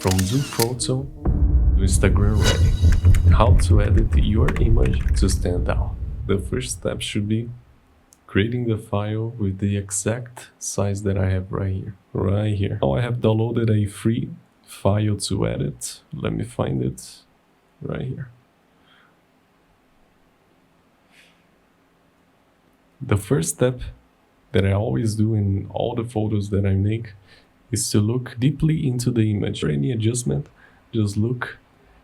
From Zoom Photo to Instagram Ready. How to edit your image to stand out. The first step should be creating the file with the exact size that I have right here. Right here. Now I have downloaded a free file to edit. Let me find it right here. The first step that I always do in all the photos that I make is to look deeply into the image. For any adjustment, just look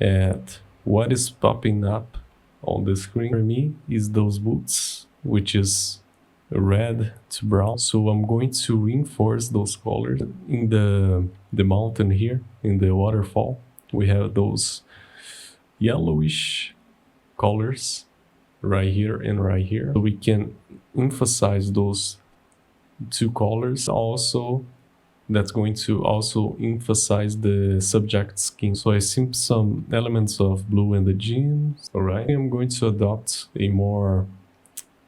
at what is popping up on the screen. For me is those boots, which is red to brown. So I'm going to reinforce those colors. In the mountain here, in the waterfall, we have those yellowish colors right here and right here. So we can emphasize those two colors. Also, that's going to also emphasize the subject skin. So I simp some elements of blue in the jeans. All right, I'm going to adopt a more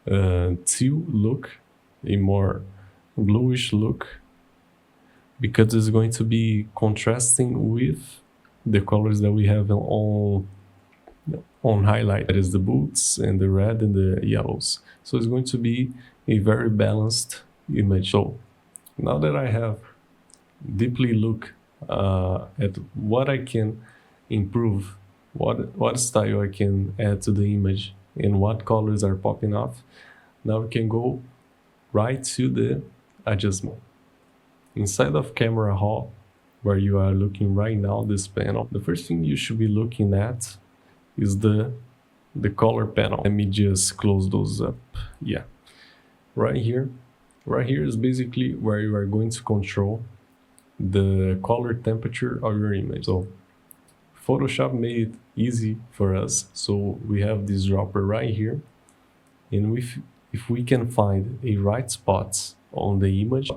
teal look, a more bluish look, because it's going to be contrasting with the colors that we have on highlight. That is the boots and the red and the yellows. So it's going to be a very balanced image. So now that I have deeply look at what I can improve, what style I can add to the image, and what colors are popping off, now we can go right to the adjustment. Inside of Camera Raw, where you are looking right now, this panel, the first thing you should be looking at is the color panel. Let me just close those up. Yeah, right here is basically where you are going to control the color temperature of your image. So Photoshop made it easy for us. So we have this dropper right here, and if we can find a right spot on the image,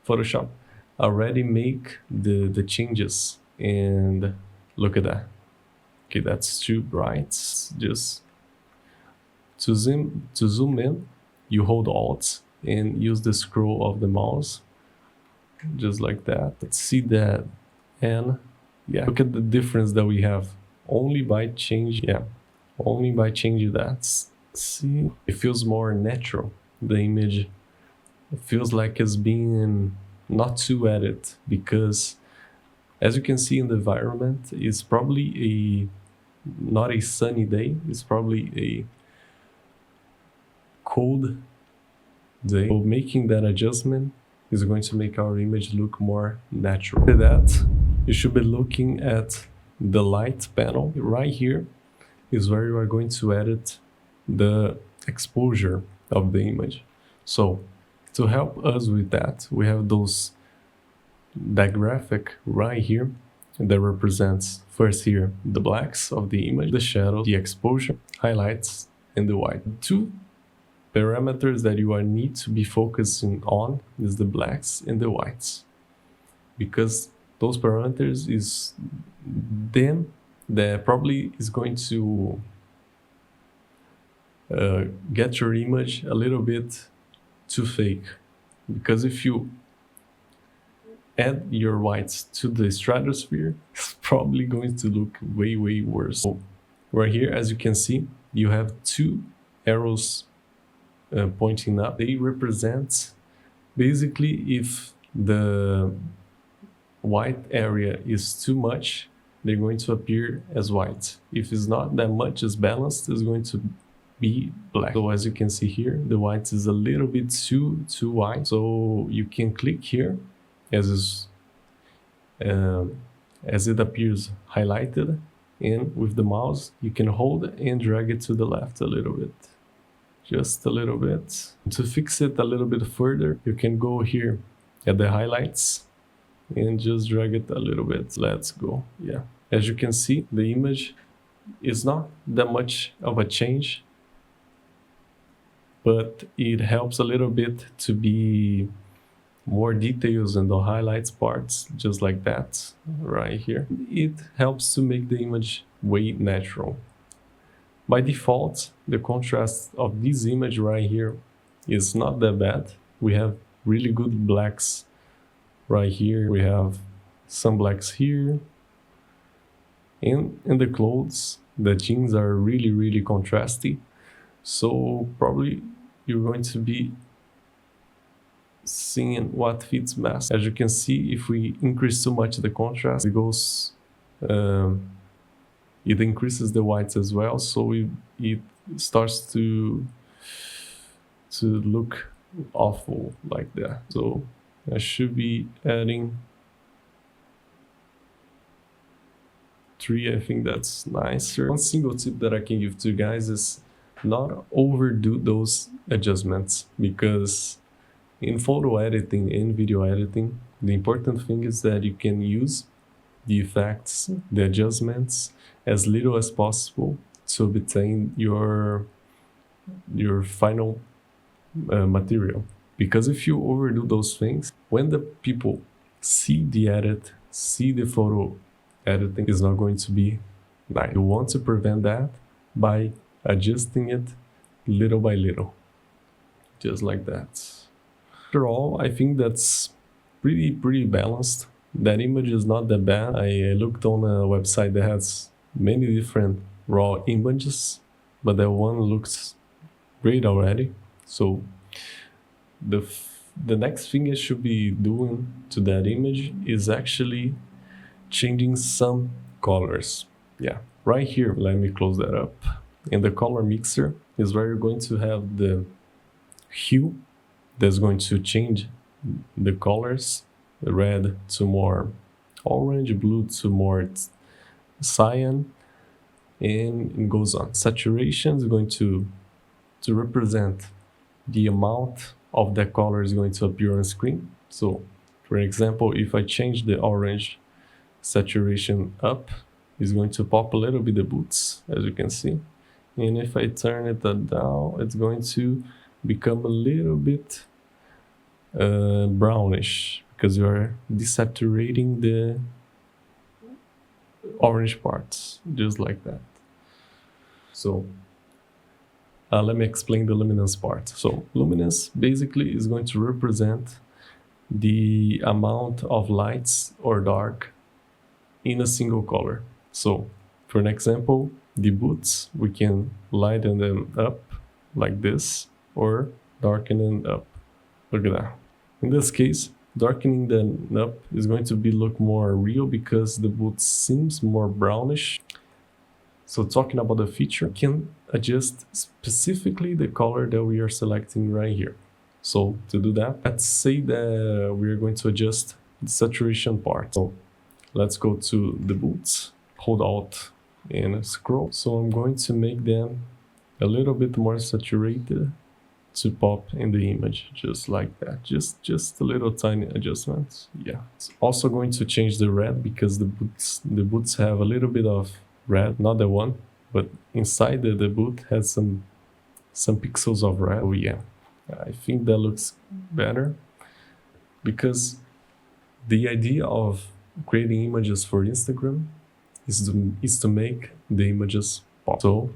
Photoshop already make the changes. And look at that. Okay, that's too bright. Just to zoom in, you hold Alt and use the scroll of the mouse, just like that. Let's see that. And yeah, look at the difference that we have only by changing that. See, it feels more natural. The image, it feels like it's being not too edited, because as you can see in the environment, it's probably not a sunny day, it's probably a cold day. So making that adjustment is going to make our image look more natural. After that, you should be looking at the light panel. Right here is where you are going to edit the exposure of the image. So to help us with that, we have that graphic right here that represents first here the blacks of the image, the shadow, the exposure, highlights, and the white. Two parameters that you need to be focusing on is the blacks and the whites, because those parameters is them that probably is going to get your image a little bit too fake. Because if you add your whites to the stratosphere, it's probably going to look way worse. So right here, as you can see, you have two arrows pointing up. They represent basically if the white area is too much, they're going to appear as white. If it's not that much, it's balanced, it's going to be black. So as you can see here, the white is a little bit too white. So you can click here as it appears highlighted, and with the mouse you can hold and drag it to the left a little bit, just a little bit. To fix it a little bit further, you can go here at the highlights and just drag it a little bit. Let's go. Yeah, as you can see, the image is not that much of a change, but it helps a little bit to be more details in the highlights parts, just like that right here. It helps to make the image way natural. By default, the contrast of this image right here is not that bad. We have really good blacks right here. We have some blacks here. And in the clothes, the jeans are really contrasty. So probably you're going to be seeing what fits best. As you can see, if we increase too much the contrast, it increases the whites as well, so it starts to look awful like that. So I should be adding 3. I think that's nicer. One single tip that I can give to you guys is not overdo those adjustments, because in photo editing and video editing, the important thing is that you can use the effects, the adjustments as little as possible to obtain your final material. Because if you overdo those things, when the people see the edit, see the photo editing, is not going to be nice. You want to prevent that by adjusting it little by little, just like that. After all, I think that's pretty balanced. That image is not that bad. I looked on a website that has many different raw images, but that one looks great already. So the next thing I should be doing to that image is actually changing some colors. Yeah, right here, let me close that up. In the color mixer is where you're going to have the hue that's going to change the colors, red to more orange, blue to more cyan, and it goes on. Saturation is going to represent the amount of that color is going to appear on screen. So for example, if I change the orange saturation up, it's going to pop a little bit the boots, as you can see. And if I turn it down, it's going to become a little bit brownish, because you are desaturating the orange parts, just like that. So let me explain the luminance part. So luminance basically is going to represent the amount of lights or dark in a single color. So for an example, the boots, we can lighten them up like this or darken them up. Look at that. In this case, darkening them up is going to look more real because the boot seems more brownish. So talking about the feature, we can adjust specifically the color that we are selecting right here. So to do that, let's say that we're going to adjust the saturation part. So let's go to the boots, hold Alt and scroll. So I'm going to make them a little bit more saturated to pop in the image, just like that. Just a little tiny adjustment. Yeah. It's also going to change the red because the boots have a little bit of red, not the one, but inside the boot has some pixels of red. Oh yeah, I think that looks better, because the idea of creating images for Instagram is to make the images pop. So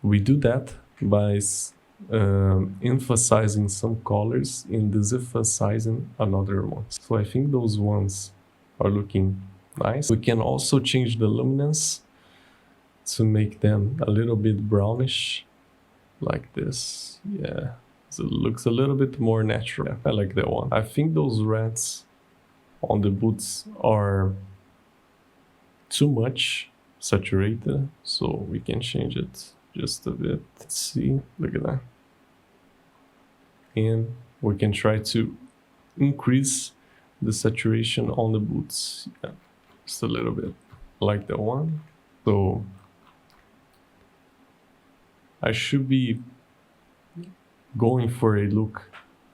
we do that by emphasizing some colors and disemphasizing another ones. So I think those ones are looking nice. We can also change the luminance to make them a little bit brownish, like this. Yeah, so it looks a little bit more natural. Yeah, I like that one. I think those reds on the boots are too much saturated, so we can change it just a bit. Let's see, look at that. And we can try to increase the saturation on the boots. Yeah, just a little bit, like that one. So I should be going for a look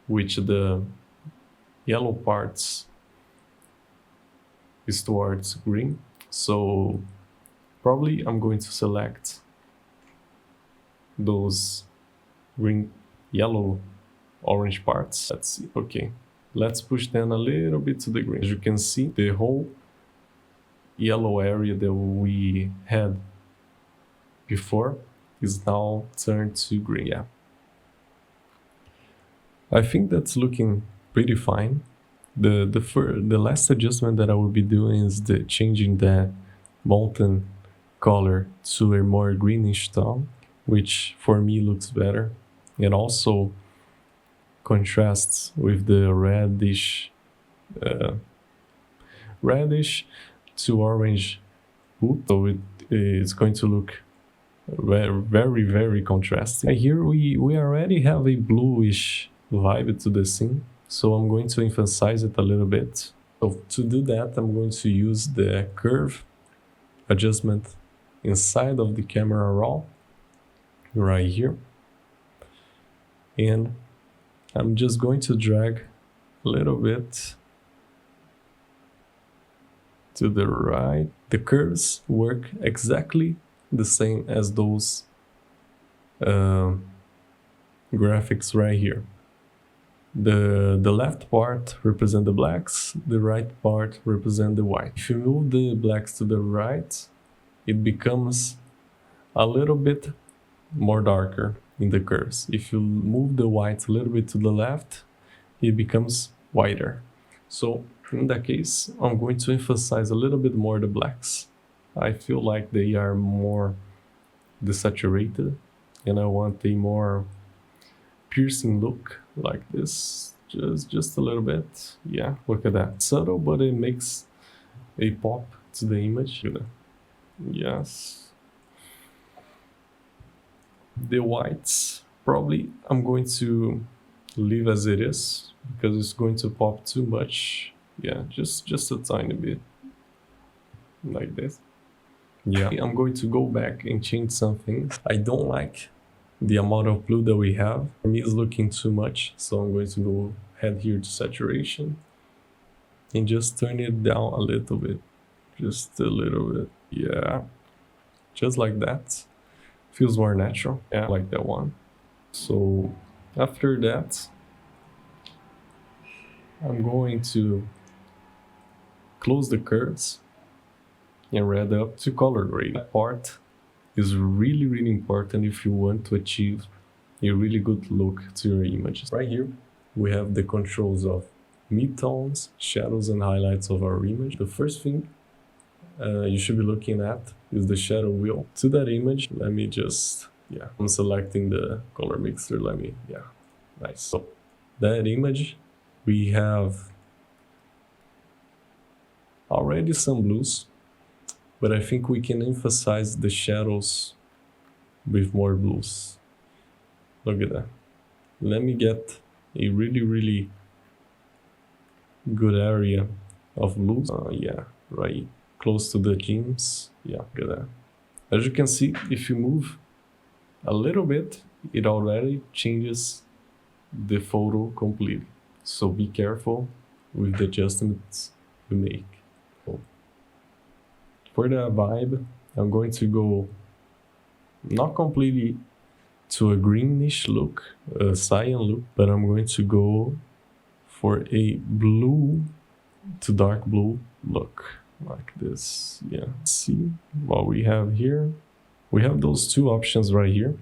which the yellow parts is towards green. So probably I'm going to select those green, yellow, orange parts. Let's see. Okay, let's push them a little bit to the green. As you can see, the whole yellow area that we had before is now turned to green. Yeah, I think that's looking pretty fine. The last adjustment that I will be doing is the changing the molten color to a more greenish tone, which for me looks better, and also contrasts with the reddish to orange wood, so it is going to look very contrasting. Here we already have a bluish vibe to the scene, so I'm going to emphasize it a little bit. So to do that, I'm going to use the curve adjustment inside of the camera raw right here, and I'm just going to drag a little bit to the right. The curves work exactly the same as those graphics right here. The left part represent the blacks, the right part represent the white. If you move the blacks to the right, it becomes a little bit more darker in the curves. If you move the white a little bit to the left, it becomes whiter. So in that case, I'm going to emphasize a little bit more the blacks. I feel like they are more desaturated, and I want a more piercing look like this. Just a little bit. Yeah, look at that. Subtle, but it makes a pop to the image. Yes. The whites, probably I'm going to leave as it is because it's going to pop too much. Yeah, just a tiny bit like this. Yeah, I'm going to go back and change some things. I don't like the amount of blue that we have. For me, it's looking too much, so I'm going to go head here to saturation and just turn it down a little bit. Just a little bit. Yeah, just like that. Feels more natural. Yeah, I like that one. So after that, I'm going to close the curves and red up to color grade. That part is really important if you want to achieve a really good look to your images. Right here, we have the controls of midtones, shadows, and highlights of our image. The first thing you should be looking at is the shadow wheel. To that image, let me just, I'm selecting the color mixer. Nice. So that image, we have already some blues, but I think we can emphasize the shadows with more blues. Look at that. Let me get a really good area of blues. Right close to the gems. Yeah, look at that. As you can see, if you move a little bit, it already changes the photo completely. So be careful with the adjustments you make. For the vibe, I'm going to go not completely to a greenish look, a cyan look, but I'm going to go for a blue to dark blue look like this. Yeah, see what we have here. We have those two options right here.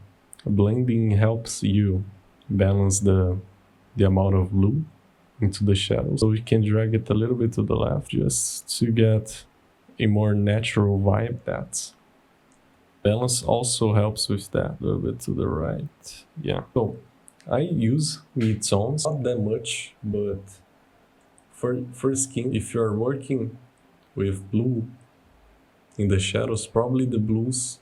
Blending helps you balance the amount of blue into the shadow. So we can drag it a little bit to the left just to get a more natural vibe. That balance also helps with that. A little bit to the right. Yeah. So I use mid-tones, not that much, but for skin, if you're working with blue in the shadows, probably the blues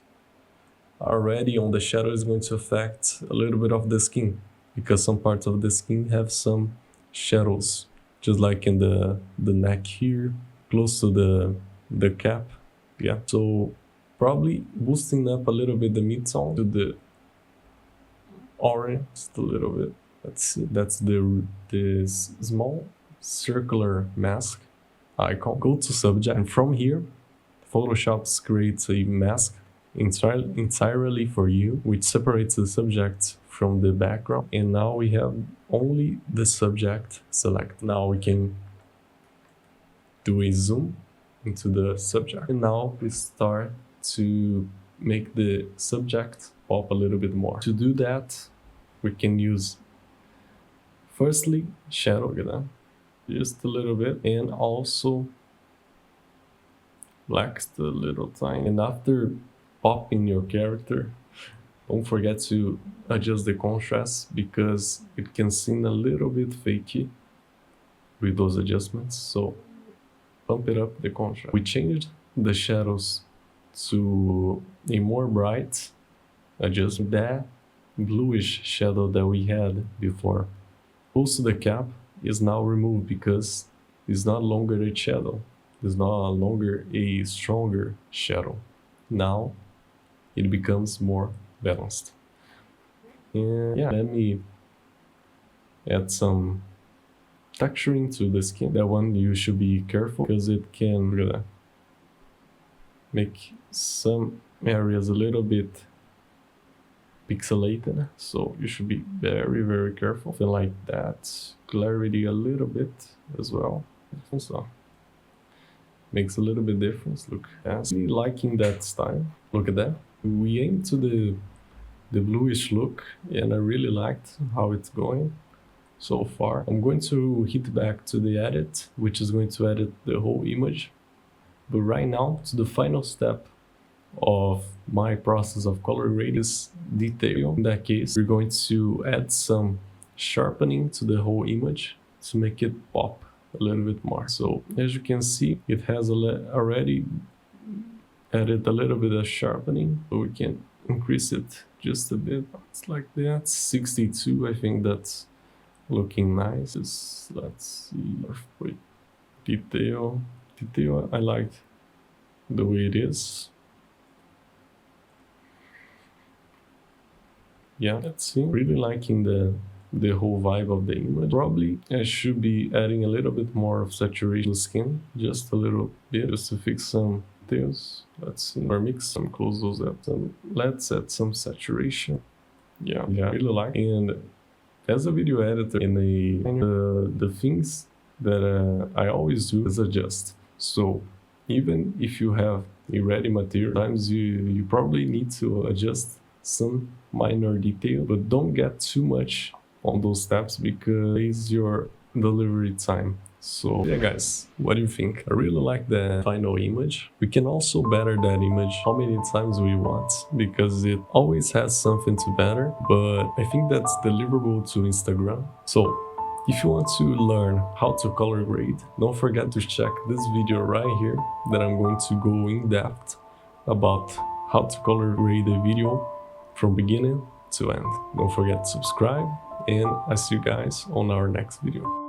already on the shadow is going to affect a little bit of the skin, because some parts of the skin have some shadows, just like in the neck here, close to the cap. Yeah, so probably boosting up a little bit the mid-tone to the orange, just a little bit. Let's see, that's this small circular mask icon. Go to subject, and from here Photoshop creates a mask entirely for you, which separates the subject from the background. And now we have only the subject select. Now we can do a zoom into the subject, and now we start to make the subject pop a little bit more. To do that, we can use firstly shadow. Look at that. just a little bit, and also black a little tiny. And after popping your character, don't forget to adjust the contrast because it can seem a little bit fakey with those adjustments. So pump it up the contrast. We changed the shadows to a more bright, adjust that bluish shadow that we had before. Close to the cap is now removed because it's not longer a shadow. It's no longer a stronger shadow. Now it becomes more balanced. And yeah, let me add some texturing to the skin. That one you should be careful because it can make some areas a little bit pixelated, so you should be very careful. Feel like that clarity a little bit as well. So makes a little bit difference. Look, I'm really liking that style. Look at that. We aim to the bluish look, and I really liked how it's going so far. I'm going to hit back to the edit, which is going to edit the whole image. But right now, to the final step of my process of color grading is detail. In that case, we're going to add some sharpening to the whole image to make it pop a little bit more. So as you can see, it has already added a little bit of sharpening, but we can increase it just a bit. It's like that, 62. I think that's looking nice. Let's see, detail. I liked the way it is. Yeah, let's see. Really liking the whole vibe of the image. Probably I should be adding a little bit more of saturation to the skin, just a little bit, just to fix some details. Let's see, or mix some, close those up. Let's add some saturation. Yeah, really like. And as a video editor, in the things that I always do is adjust. So even if you have a ready material, sometimes you probably need to adjust some minor detail, but don't get too much on those steps because it's your delivery time. So yeah guys, what do you think? I really like the final image. We can also better that image how many times we want because it always has something to better, but I think that's deliverable to Instagram. So if you want to learn how to color grade, don't forget to check this video right here that I'm going to go in depth about how to color grade a video from beginning to end. Don't forget to subscribe, and I see you guys on our next video.